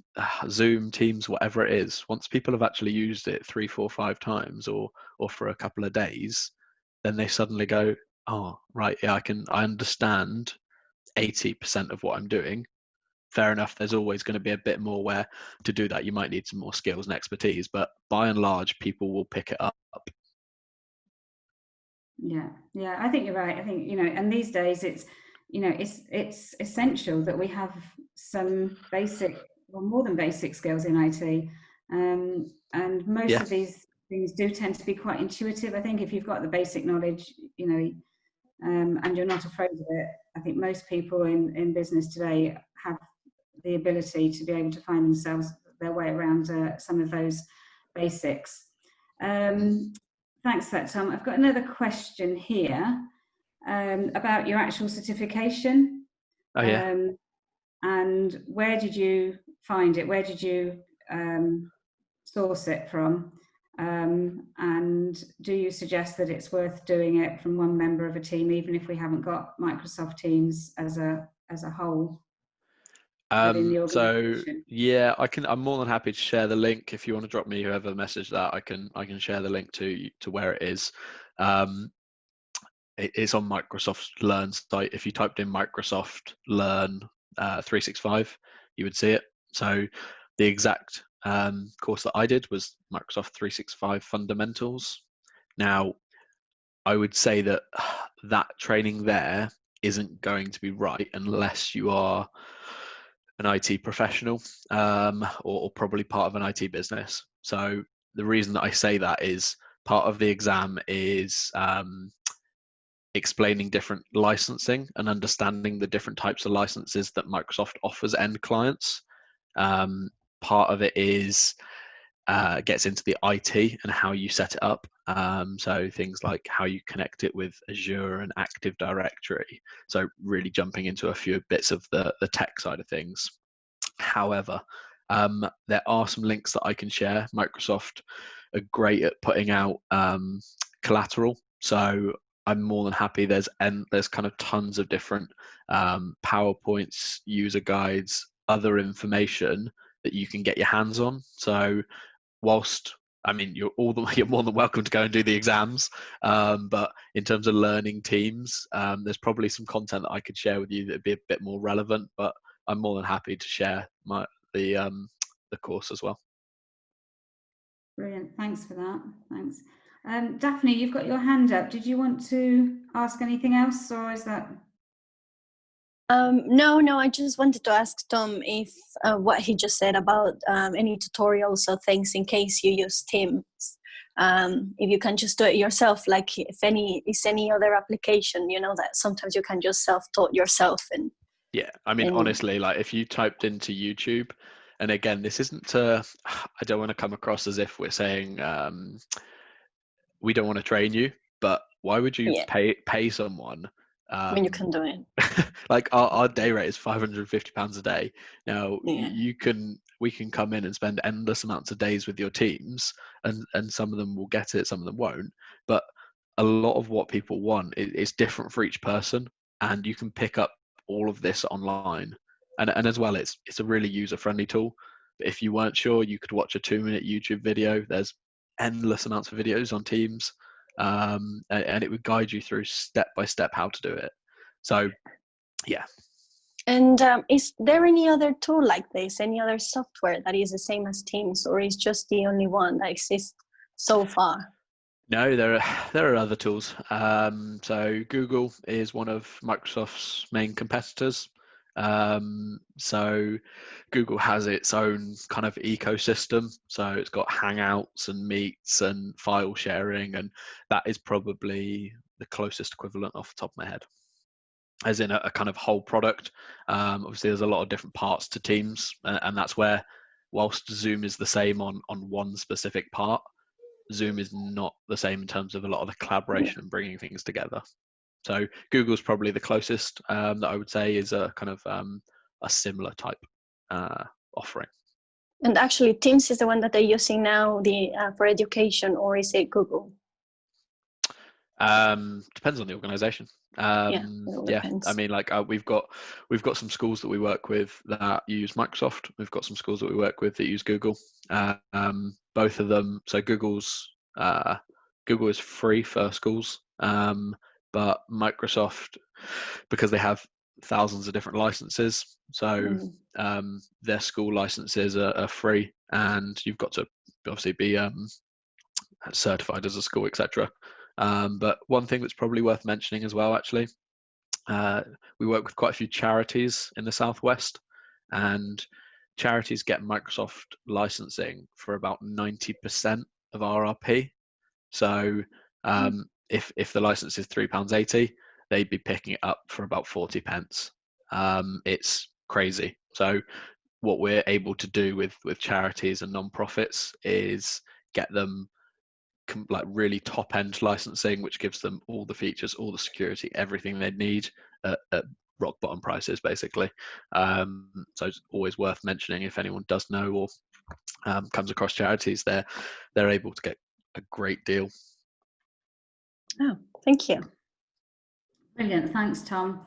Zoom, Teams, whatever it is. Once people have actually used it 3, 4, 5 times, or for a couple of days, then they suddenly go, "Oh, right, yeah, I understand 80% of what I'm doing." Fair enough, there's always going to be a bit more where to do that you might need some more skills and expertise, but by and large people will pick it up. Yeah, I think you're right. I think, and these days it's essential that we have some basic, or more than basic skills in IT, and most of these things do tend to be quite intuitive. I think if you've got the basic knowledge, and you're not afraid of it, I think most people in business today have the ability to be able to find their way around some of those basics. Thanks for that, Tom. I've got another question here about your actual certification. Oh yeah. And where did you find it? Where did you source it from? And do you suggest that it's worth doing it from one member of a team, even if we haven't got Microsoft Teams as a whole? So yeah, I'm more than happy to share the link. If you want to drop me whoever messaged that, I can share the link to where it is. It's on Microsoft Learn site. If you typed in Microsoft Learn 365, you would see it. So the exact course that I did was Microsoft 365 Fundamentals. Now, I would say that that training there isn't going to be right unless you are an IT professional or probably part of an IT business. So the reason that I say that is part of the exam is explaining different licensing and understanding the different types of licenses that Microsoft offers end clients. Part of it is gets into the IT and how you set it up. So things like how you connect it with Azure and Active Directory. So really jumping into a few bits of the tech side of things. However, there are some links that I can share. Microsoft are great at putting out collateral. So I'm more than happy. There's kind of tons of different PowerPoints, user guides, other information that you can get your hands on. So whilst you're more than welcome to go and do the exams, but in terms of learning Teams, there's probably some content that I could share with you that'd be a bit more relevant. But I'm more than happy to share the course as well. Brilliant. Thanks for that. Thanks. Daphne, you've got your hand up. Did you want to ask anything else, or is that? No, I just wanted to ask Tom if what he just said about any tutorials or things in case you use Teams. If you can just do it yourself, like if any other application, that sometimes you can just self-taught yourself. And yeah, honestly, like if you typed into YouTube, and again, this isn't to, I don't want to come across as if we're saying we don't want to train you, but why would you pay someone when you can do it? Like our day rate is £550 a day. Now we can come in and spend endless amounts of days with your teams, and some of them will get it, some of them won't. But a lot of what people want is different for each person, and you can pick up all of this online. And as well, it's a really user-friendly tool. But if you weren't sure, you could watch a 2-minute YouTube video. There's endless amounts of videos on Teams, and it would guide you through step by step how to do it. So yeah. And is there any other tool like this, any other software that is the same as Teams, or is just the only one that exists so far? No, there are other tools. So Google is one of Microsoft's main competitors. So Google has its own kind of ecosystem. So it's got Hangouts and Meets and file sharing, and that is probably the closest equivalent off the top of my head, as in a kind of whole product. Obviously, there's a lot of different parts to Teams, and that's where, whilst Zoom is the same on one specific part, Zoom is not the same in terms of a lot of the collaboration and bringing things together. So Google's probably the closest that I would say is a kind of a similar type offering. And actually, Teams is the one that they're using now, for education, or is it Google? Depends on the organization. Depends. I mean, like we've got some schools that we work with that use Microsoft. We've got some schools that we work with that use Google. Both of them. So Google is free for schools, but Microsoft, because they have thousands of different licenses, so their school licenses are free, and you've got to obviously be certified as a school, etc. But one thing that's probably worth mentioning as well, actually, we work with quite a few charities in the Southwest, and charities get Microsoft licensing for about 90% of RRP. So if the license is £3.80, they'd be picking it up for about 40 pence. It's crazy. So what we're able to do with charities and non-profits is get them like really top end licensing, which gives them all the features, all the security, everything they need at rock bottom prices, basically. So it's always worth mentioning if anyone does know or comes across charities, they're able to get a great deal. Oh, thank you. Brilliant. Thanks, Tom.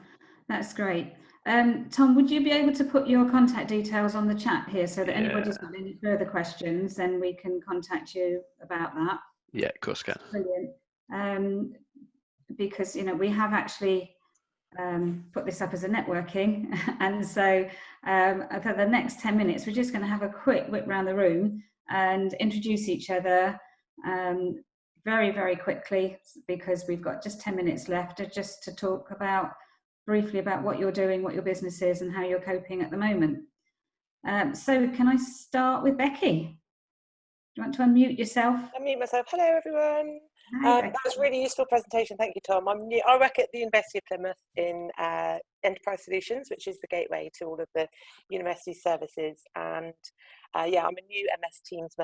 That's great. Tom, would you be able to put your contact details on the chat here so that anybody's got any further questions, then we can contact you about that? Yeah, of course, can. Brilliant. Because we have actually put this up as a networking, and so for the next 10 minutes, we're just going to have a quick whip around the room and introduce each other very, very quickly, because we've got just 10 minutes left just to talk briefly about what you're doing, what your business is, and how you're coping at the moment. So can I start with Becky? Do you want to unmute yourself? Unmute myself. Hello, everyone. Hi, That was a really useful presentation. Thank you, Tom. I work at the University of Plymouth in Enterprise Solutions, which is the gateway to all of the university services. And I'm a new MS Teams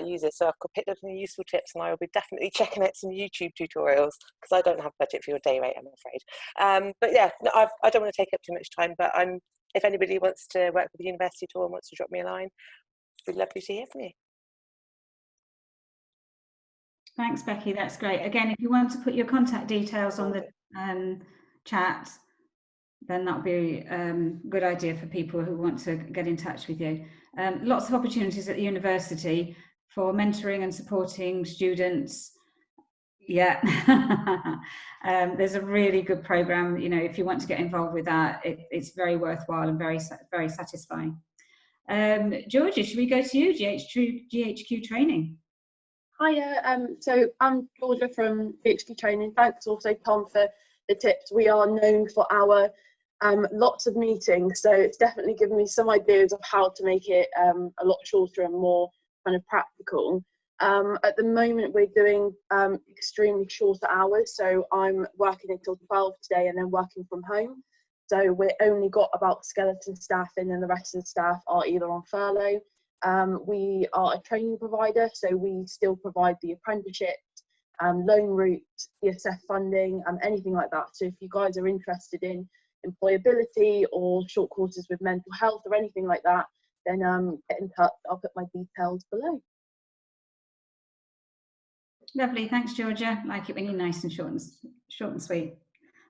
user, so I've picked up some useful tips, and I will be definitely checking out some YouTube tutorials because I don't have budget for your day rate, I'm afraid. But yeah, no, I don't want to take up too much time. But if anybody wants to work with the university at all and wants to drop me a line, we'd love to hear from you. Thanks, Becky. That's great. Again, if you want to put your contact details on the chat, then that'll be a good idea for people who want to get in touch with you. Lots of opportunities at the university for mentoring and supporting students. Yeah, there's a really good program. If you want to get involved with that, it's very worthwhile and very, very satisfying. Georgia, should we go to you? GHQ Training. Hiya, so I'm Georgia from GHQ Training. Thanks also, Tom, for the tips. We are known for our lots of meetings, so it's definitely given me some ideas of how to make it a lot shorter and more kind of practical. At the moment, we're doing extremely shorter hours, so I'm working until 12 today and then working from home. So we've only got about skeleton staff in, and the rest of the staff are either on furlough. We are a training provider, so we still provide the apprenticeships, loan route, ESF funding, anything like that. So if you guys are interested in employability or short courses with mental health or anything like that, then get in touch. I'll put my details below. Lovely, thanks, Georgia. Like it when you're nice and short and sweet.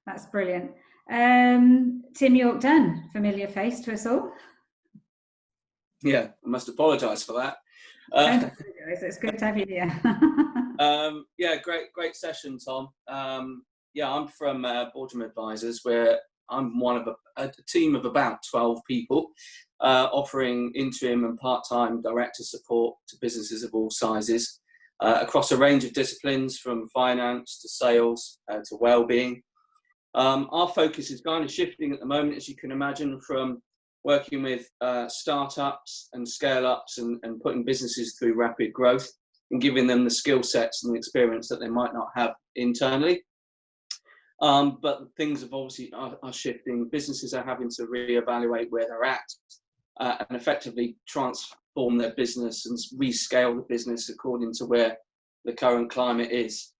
That's brilliant. Tim York Dunn, familiar face to us all. Yeah, I must apologise for that. It's good to have you here. Yeah, great session, Tom. I'm from Boardroom Advisors, where I'm one of a team of about 12 people, offering interim and part-time director support to businesses of all sizes across a range of disciplines, from finance to sales to wellbeing. Our focus is kind of shifting at the moment, as you can imagine, from working with startups and scale-ups and putting businesses through rapid growth and giving them the skill sets and the experience that they might not have internally. But things have obviously are shifting. Businesses are having to reevaluate where they're at and effectively transform their business and rescale the business according to where the current climate is.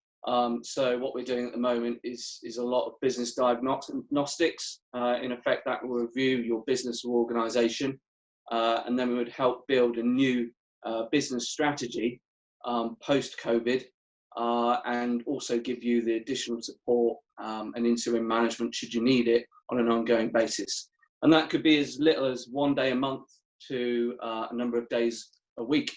So what we're doing at the moment is a lot of business diagnostics. In effect, that will review your business or organisation, and then we would help build a new business strategy post-COVID, and also give you the additional support and interim management should you need it on an ongoing basis. And that could be as little as 1 day a month to a number of days a week.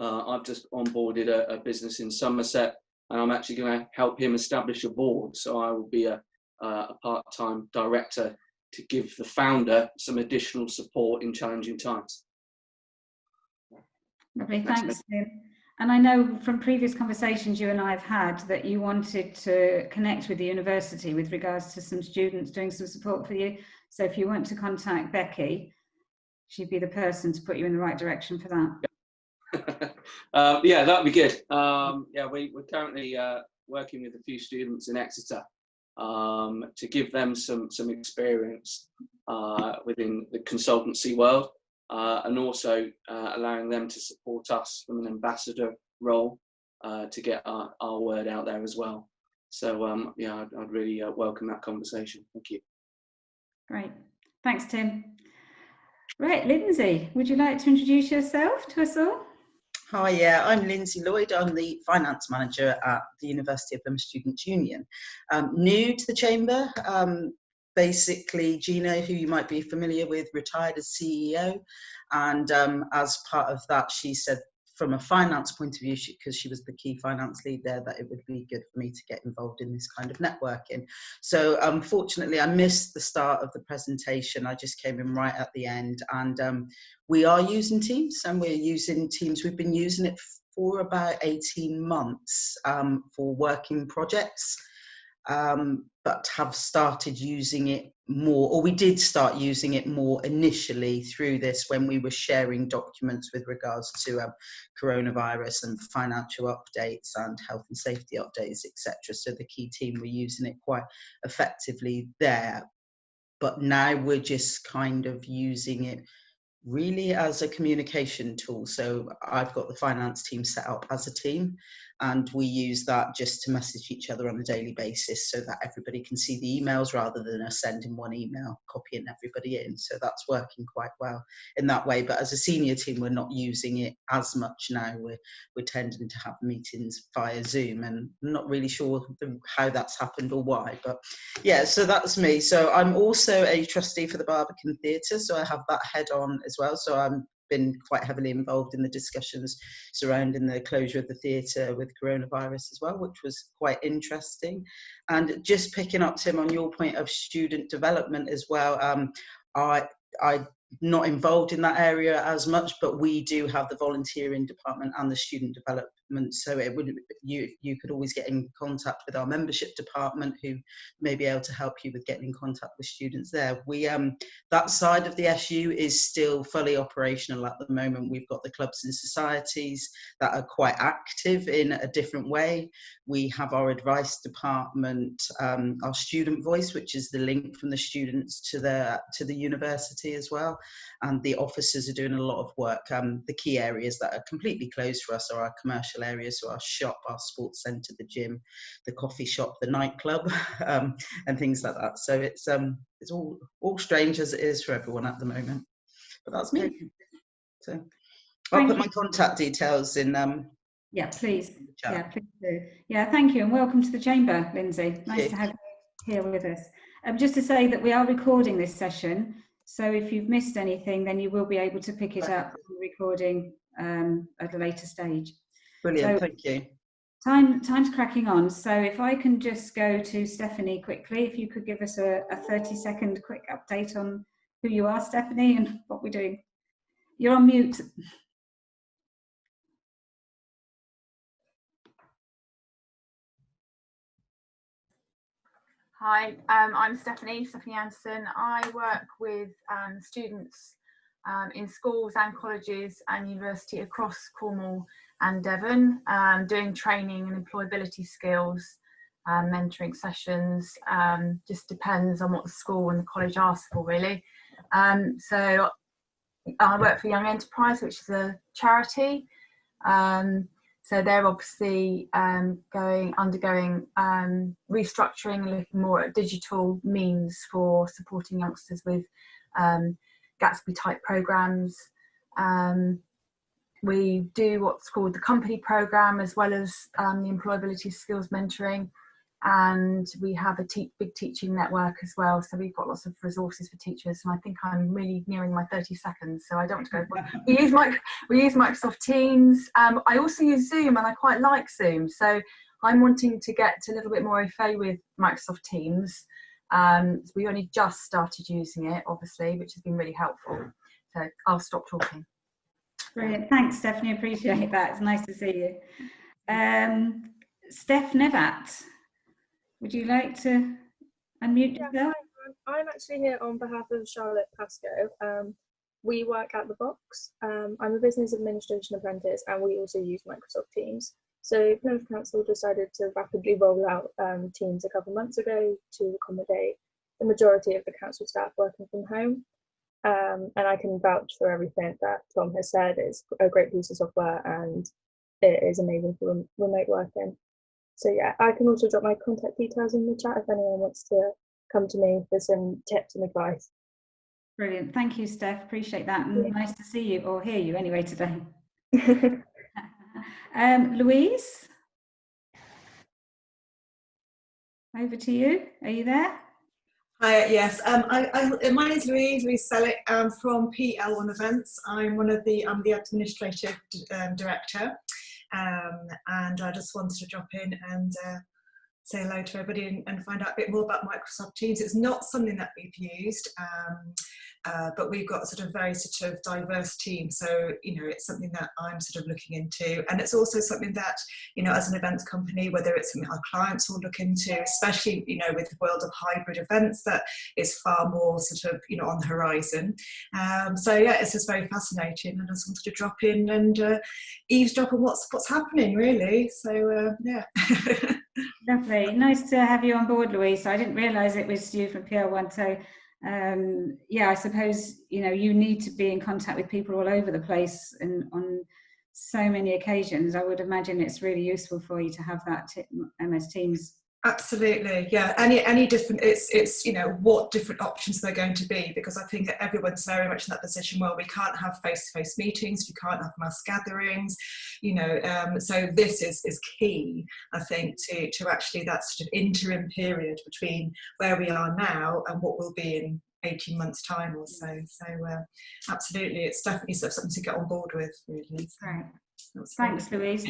I've just onboarded a business in Somerset, and I'm actually going to help him establish a board. So I will be a part-time director to give the founder some additional support in challenging times. Lovely, thanks, Tim. And I know from previous conversations you and I have had that you wanted to connect with the university with regards to some students doing some support for you. So if you want to contact Becky, she'd be the person to put you in the right direction for that. Yeah, that'd be good. Yeah, we're currently working with a few students in Exeter to give them some experience within the consultancy world, and also allowing them to support us from an ambassador role to get our word out there as well. So yeah, I'd really welcome that conversation. Thank you. Great, thanks, Tim. Right, Lindsay, would you like to introduce yourself to us all? Hi, yeah, I'm Lindsay Lloyd. I'm the finance manager at the University of Plymouth Students' Union. New to the chamber. Basically, Gina, who you might be familiar with, retired as CEO, and as part of that, she said from a finance point of view, because she was the key finance lead there, that it would be good for me to get involved in this kind of networking. So unfortunately, I missed the start of the presentation. I just came in right at the end, and we are using Teams, and we're using Teams. We've been using it for about 18 months for working projects. But have started using it more, or we did start using it more initially through this when we were sharing documents with regards to coronavirus and financial updates and health and safety updates, etc. So the key team were using it quite effectively there. But now we're just kind of using it really as a communication tool. So I've got the finance team set up as a team, and we use that just to message each other on a daily basis so that everybody can see the emails rather than us sending one email, copying everybody in. So that's working quite well in that way. But as a senior team, we're not using it as much now. We're tending to have meetings via Zoom, and I'm not really sure how that's happened or why, but yeah, so that's me. So I'm also a trustee for the Barbican Theatre, so I have that head on as well. So I've been quite heavily involved in the discussions surrounding the closure of the theatre with coronavirus as well, which was quite interesting. And just picking up, Tim, on your point of student development as well, I'm not involved in that area as much, but we do have the volunteering department and the student development. So it would, you could always get in contact with our membership department, who may be able to help you with getting in contact with students there. We that side of the SU is still fully operational at the moment. We've got the clubs and societies that are quite active in a different way. We have our advice department, our student voice, which is the link from the students to the university as well. And the officers are doing a lot of work. The key areas that are completely closed for us are our commercial areas, so our shop, our sports centre, the gym, the coffee shop, the nightclub, and things like that. So it's all strange as it is for everyone at the moment. But that's me. So I'll put my contact details in. Yeah, please. Yeah, please do. Yeah, thank you, and welcome to the chamber, Lindsay. Nice to have you here with us. Just to say that we are recording this session, so if you've missed anything, then you will be able to pick it up on the recording at a later stage. Brilliant, so, thank you. Time's cracking on, so if I can just go to Stephanie quickly, if you could give us a 30-second quick update on who you are, Stephanie, and what we're doing. You're on mute. Hi, I'm Stephanie Anderson. I work with students in schools and colleges and university across Cornwall and Devon, doing training and employability skills, mentoring sessions. Just depends on what the school and the college asks for, really. So I work for Young Enterprise, which is a charity. So they're obviously undergoing restructuring, looking more at digital means for supporting youngsters with Gatsby type programs. We do what's called the company program, as well as the employability skills mentoring, and we have a big teaching network as well. So we've got lots of resources for teachers, and I think I'm really nearing my 30 seconds, so I don't want to go. We use Microsoft Teams. I also use Zoom, and I quite like Zoom. So I'm wanting to get a little bit more au fait with Microsoft Teams. We only just started using it, obviously, which has been really helpful. So I'll stop talking. Brilliant. Thanks, Stephanie. Appreciate that. It's nice to see you. Steph Nevat, would you like to unmute yourself? I'm actually here on behalf of Charlotte Pascoe. We work at The Box. I'm a business administration apprentice, and we also use Microsoft Teams. So Plymouth Council decided to rapidly roll out Teams a couple of months ago to accommodate the majority of the council staff working from home. And I can vouch for everything that Tom has said. It's a great piece of software, and it is amazing for remote working. So yeah, I can also drop my contact details in the chat if anyone wants to come to me for some tips and advice. Brilliant. Thank you, Steph. Appreciate that. And nice to see you, or hear you anyway today. Louise, over to you. Are you there? Hi, yes. My name is Louise Selleck. I'm from PL1 Events. I'm the administrative director. And I just wanted to drop in and say hello to everybody and find out a bit more about Microsoft Teams. It's not something that we've used, but we've got a very diverse team. So, it's something that I'm looking into. And it's also something that, as an events company, whether it's something our clients will look into, especially, with the world of hybrid events, that is far more on the horizon. So yeah, it's just very fascinating. And I just wanted to drop in and eavesdrop on what's happening, really. So yeah. Lovely. Nice to have you on board, Louise. I didn't realise it was you from PL1. So yeah, I suppose you need to be in contact with people all over the place and on so many occasions. I would imagine it's really useful for you to have that MS Teams. Absolutely, yeah. Any different? It's what different options they're going to be, because I think everyone's very much in that position where we can't have face-to-face meetings, we can't have mass gatherings, so this is key, I think, to actually that interim period between where we are now and what we'll be in 18 months time or so. So absolutely, it's definitely something to get on board with, really. So, right. Thanks, Louise.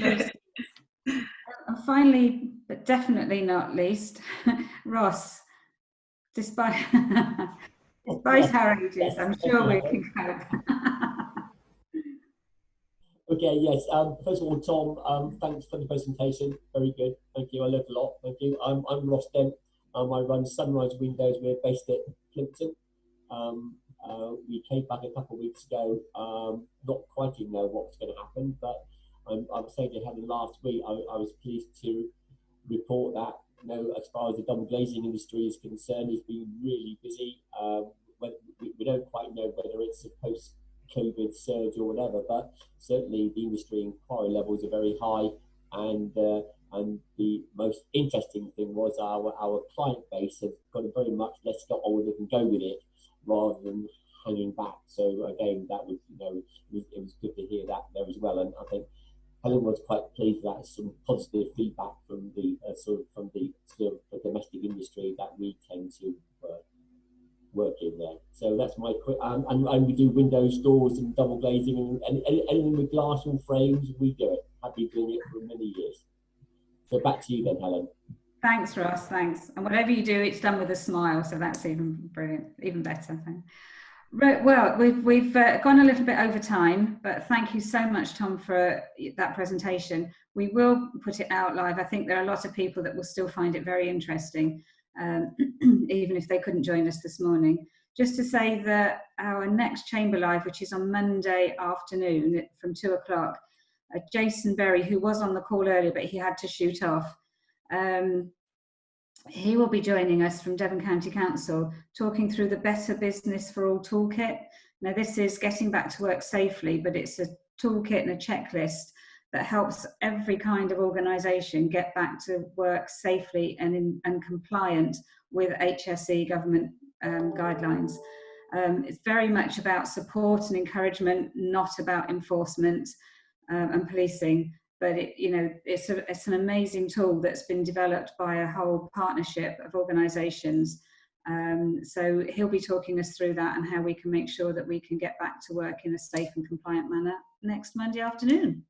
And finally, but definitely not least, Ross, despite our ages, I'm sure we can cope. Okay, yes. First of all, Tom, thanks for the presentation. Very good. Thank you. I learned a lot. Thank you. I'm Ross Dent. I run Sunrise Windows. We're based at Plimpton. We came back a couple of weeks ago, not quite even know what was going to happen, but I was saying to Helen last week, I was pleased to report that, as far as the double glazing industry is concerned, it's been really busy. We don't quite know whether it's a post-COVID surge or whatever, but certainly the industry inquiry levels are very high. And the most interesting thing was our client base has got a very much let's get on with it and go with it, rather than hanging back. So again, that was it was good to hear that there as well. And I think Helen was quite pleased that some positive feedback from the the domestic industry that we tend to work in there. So that's my quick. And we do windows, doors, and double glazing, and anything with glass and frames, we do it. I've been doing it for many years. So back to you then, Helen. Thanks, Ross. Thanks. And whatever you do, it's done with a smile. So that's even brilliant, even better. Right, well, we've gone a little bit over time, but thank you so much, Tom, for that presentation. We will put it out live. I think there are a lot of people that will still find it very interesting. even if they couldn't join us this morning. Just to say that our next Chamber Live, which is on Monday afternoon from 2 o'clock, Jason Berry, who was on the call earlier, but he had to shoot off, he will be joining us from Devon County Council, talking through the Better Business for All toolkit. Now, this is getting back to work safely, but it's a toolkit and a checklist that helps every kind of organisation get back to work safely and compliant with HSE government guidelines. It's very much about support and encouragement, not about enforcement and policing. But it's an amazing tool that's been developed by a whole partnership of organisations. So he'll be talking us through that and how we can make sure that we can get back to work in a safe and compliant manner next Monday afternoon.